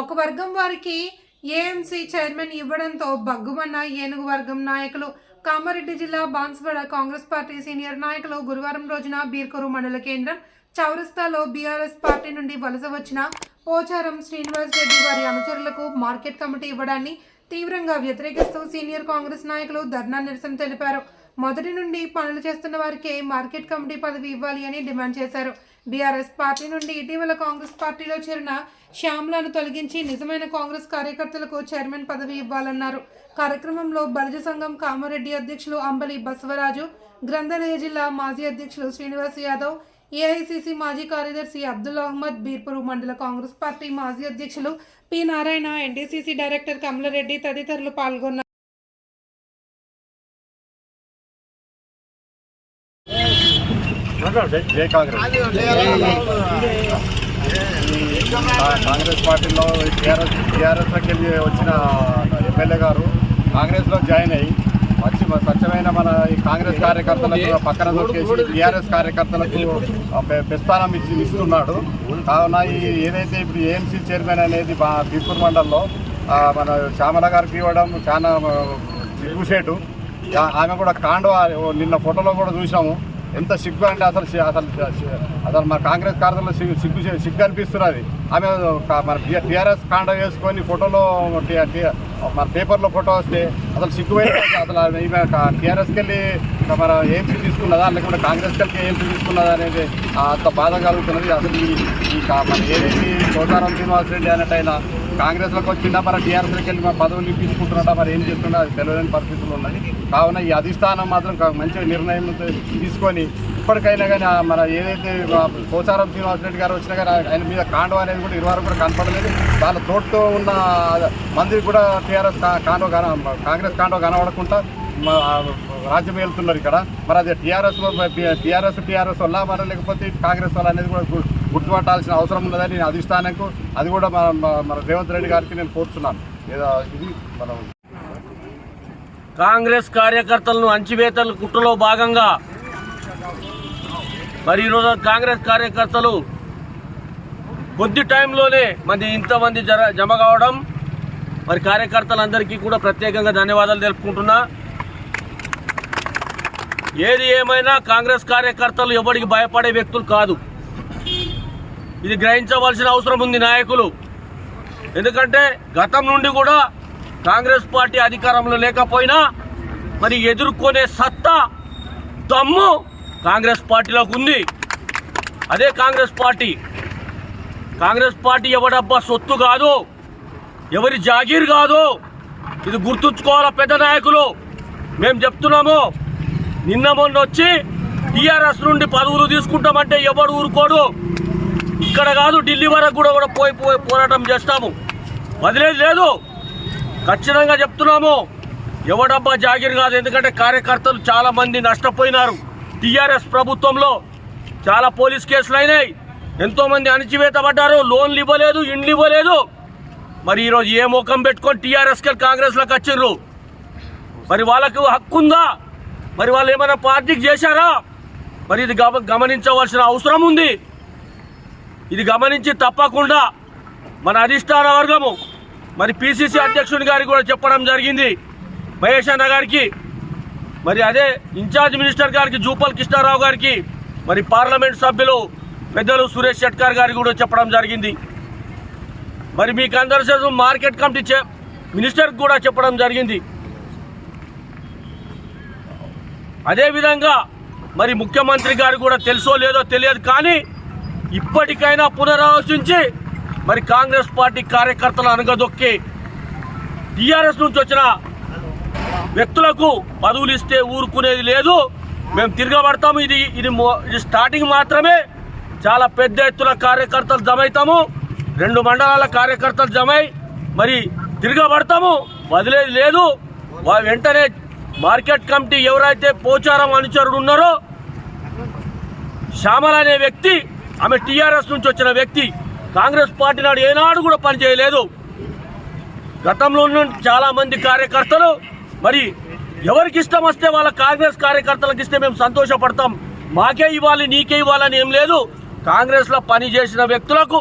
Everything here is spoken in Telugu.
ఒక వర్గం వారికి ఏఎంసీ చైర్మన్ ఇవ్వడంతో బగ్గుమన్న ఏనుగు వర్గం నాయకులు. కామారెడ్డి జిల్లా బాన్సువాడ కాంగ్రెస్ పార్టీ సీనియర్ నాయకులు గురువారం రోజున బీర్కూరు మండల కేంద్రం చౌరస్తాలో బీఆర్ఎస్ పార్టీ నుండి వలస వచ్చిన పోచారం శ్రీనివాస్ రెడ్డి వారి అనుచరులకు మార్కెట్ కమిటీ ఇవ్వడాన్ని తీవ్రంగా వ్యతిరేకిస్తూ సీనియర్ కాంగ్రెస్ నాయకులు ధర్నా నిరసన తెలిపారు. మొదటి నుండి పనులు చేస్తున్న వారికే మార్కెట్ కమిటీ పదవి ఇవ్వాలి అని డిమాండ్ చేశారు. బీఆర్ఎస్ పార్టీ నుండి ఇటీవల కాంగ్రెస్ పార్టీలో చేరిన శ్యామ్లను తొలగించి నిజమైన కాంగ్రెస్ కార్యకర్తలకు చైర్మన్ పదవి ఇవ్వాలన్నారు. కార్యక్రమంలో బలిజ సంఘం కామారెడ్డి అధ్యక్షులు అంబలి బసవరాజు, గ్రంథాలయ జిల్లా మాజీ అధ్యక్షులు శ్రీనివాస్ యాదవ్, ఏఐసిసి మాజీ కార్యదర్శి అబ్దుల్ అహ్మద్, బీర్పూర్ మండల కాంగ్రెస్ పార్టీ మాజీ అధ్యక్షులు పి నారాయణ, ఎన్టీసీసీ డైరెక్టర్ కమలారెడ్డి తదితరులు పాల్గొన్నారు. కాంగ్రెస్ పార్టీలో టీఆర్ఎస్లోకి వెళ్ళి వచ్చిన ఎమ్మెల్యే గారు కాంగ్రెస్లో జాయిన్ అయ్యి వచ్చి స్వచ్ఛమైన మన ఈ కాంగ్రెస్ కార్యకర్తలకు పక్కన దొరికేసి టీఆర్ఎస్ కార్యకర్తలకు ప్రస్థానం ఇస్తున్నాడు. కావున ఏదైతే ఇప్పుడు ఏఎంసీ చైర్మన్ అనేది బీర్పూర్ మండలంలో మన శ్యామల గారికి ఇవ్వడం చాలా సిగ్గుసేటు. ఆమె కూడా కాండో నిన్న ఫోటోలో కూడా చూసాము. ఎంత సిగ్గు అంటే అసలు మన కాంగ్రెస్ కార్యకర్తలు సిగ్గు అనిపిస్తున్నది. ఆమె మన టీఆర్ఎస్ కాండ వేసుకొని ఫోటోలో మన పేపర్లో ఫోటో వస్తే అసలు సిగ్గుపోయిన అసలు ఈమె టీఆర్ఎస్కి వెళ్ళి మన ఏఎంసీ తీసుకున్నదా లేకుంటే కాంగ్రెస్కి వెళ్ళి ఏఎంసీ తీసుకున్నదా అనేది అంత బాధ కలుగుతున్నది. అసలు ఈ మన ఏదైతే పోచారం శ్రీనివాస్ రెడ్డి అన్నట్టయినా కాంగ్రెస్లోకి వచ్చిందా మన టీఆర్ఎస్లోకి వెళ్ళి మన పదవులు ఇప్పించుకుంటున్నట్ట మరి ఏం చేస్తున్నా అది తెలియని పరిస్థితులు ఉన్నది. కావున ఈ అధిష్టానం మాత్రం మంచి నిర్ణయం తీసుకొని ఇప్పటికైనా కానీ మన ఏదైతే పోచారం శ్రీనివాస్ రెడ్డి గారు వచ్చినా కానీ ఆయన మీద కాండో అనేది కూడా ఇరువారు కూడా కనపడలేదు. వాళ్ళ తోటతో ఉన్న మందికి కూడా టీఆర్ఎస్ కాండో కాంగ్రెస్ కాండో కనబడకుండా రాజ్యం వెళ్తున్నారు ఇక్కడ. మరి అది టీఆర్ఎస్ వల్ల మరి లేకపోతే కాంగ్రెస్ వల్ల అనేది కూడా గుర్తుపట్టాల్సిన అవసరం ఉన్నదని నేను అధిష్టానంకు అది కూడా మన రేవంత్ రెడ్డి గారికి నేను కోరుతున్నాను. ఇది మనం కాంగ్రెస్ కార్యకర్తలను అణచివేతల కుట్రలో భాగంగా మరి ఈరోజు కాంగ్రెస్ కార్యకర్తలు కొద్ది టైంలోనే ఇంతమంది జమ కావడం మరి కార్యకర్తలందరికీ కూడా ప్రత్యేకంగా ధన్యవాదాలు తెలుపుకుంటున్నా. ఏది ఏమైనా కాంగ్రెస్ కార్యకర్తలు ఎవరికి భయపడే వ్యక్తులు కాదు. ఇది గ్రహించవలసిన అవసరం ఉంది నాయకులు. ఎందుకంటే గతం నుండి కూడా కాంగ్రెస్ పార్టీ అధికారంలో లేకపోయినా మరి ఎదుర్కొనే సత్తా దమ్ము కాంగ్రెస్ పార్టీలోకి ఉంది. అదే కాంగ్రెస్ పార్టీ ఎవడబ్బా సొత్తు కాదు, ఎవరి జాగీర్ కాదు. ఇది గుర్తుంచుకోవాలా పెద్ద నాయకులు. మేము చెప్తున్నాము, నిన్న మొన్న వచ్చి టీఆర్ఎస్ నుండి పదవులు తీసుకుంటామంటే ఎవడు ఊరుకోడు. ఇక్కడ కాదు ఢిల్లీ వరకు కూడా పోయి పోరాటం చేస్తాము, వదిలేదు లేదు. ఖచ్చితంగా చెప్తున్నాము, ఎవడబ్బా జాగీర్ కాదు. ఎందుకంటే కార్యకర్తలు చాలా మంది నష్టపోయినారు. టీఆర్ఎస్ ప్రభుత్వంలో చాలా పోలీస్ కేసులు అయినాయి, ఎంతోమంది అణచివేతపడ్డారు, లోన్లు ఇవ్వలేదు, ఇండ్లు ఇవ్వలేదు. మరి ఈరోజు ఏ ముఖం పెట్టుకొని టీఆర్ఎస్కి కాంగ్రెస్లోకి వచ్చిర్రు? మరి వాళ్ళకు హక్కు ఉందా? మరి వాళ్ళు ఏమైనా పార్టీకి చేశారా? మరి ఇది గమనించవలసిన అవసరం ఉంది. ఇది గమనించి తప్పకుండా మన అధిష్టాన వర్గము మరి పిసిసి అధ్యక్షుడి గారికి కూడా చెప్పడం జరిగింది, మహేష్ అన్న గారికి, మరి అదే ఇన్ఛార్జ్ మినిస్టర్ గారికి జూపల్ కృష్ణారావు గారికి, మరి పార్లమెంట్ సభ్యులు పెద్దలు సురేష్ షెట్కర్ గారికి కూడా చెప్పడం జరిగింది. మరి మీకు అందరి కోసం మార్కెట్ కమిటీ మినిస్టర్కి కూడా చెప్పడం జరిగింది. అదేవిధంగా మరి ముఖ్యమంత్రి గారు కూడా తెలుసో లేదో తెలియదు, కానీ ఇప్పటికైనా పునరాలోచించి మరి కాంగ్రెస్ పార్టీ కార్యకర్తలు అనగదొక్కి టీఆర్ఎస్ నుంచి వచ్చిన వ్యక్తులకు పదవులు ఇస్తే ఊరుకునేది లేదు. మేము తిరగబడతాము. ఇది స్టార్టింగ్ మాత్రమే. చాలా పెద్ద ఎత్తున కార్యకర్తలు జమైతాము. 2 మండలాల కార్యకర్తలు జమై మరి తిరగబడతాము, వదిలేది లేదు. వెంటనే మార్కెట్ కమిటీ ఎవరైతే పోచారం అనుచరుడు ఉన్నారో శ్యామల అనే వ్యక్తి, ఆమె టీఆర్ఎస్ నుంచి వచ్చిన వ్యక్తి, కాంగ్రెస్ పార్టీ నాడు ఏనాడు కూడా పనిచేయలేదు. గతంలో చాలా మంది కార్యకర్తలు మరి ఎవరికి ఇష్టం వస్తే వాళ్ళ కాంగ్రెస్ కార్యకర్తలకు ఇస్తే మేము సంతోషపడతాం. మాకే ఇవ్వాలి నీకే ఇవ్వాలని ఏం లేదు. కాంగ్రెస్లో పనిచేసిన వ్యక్తులకు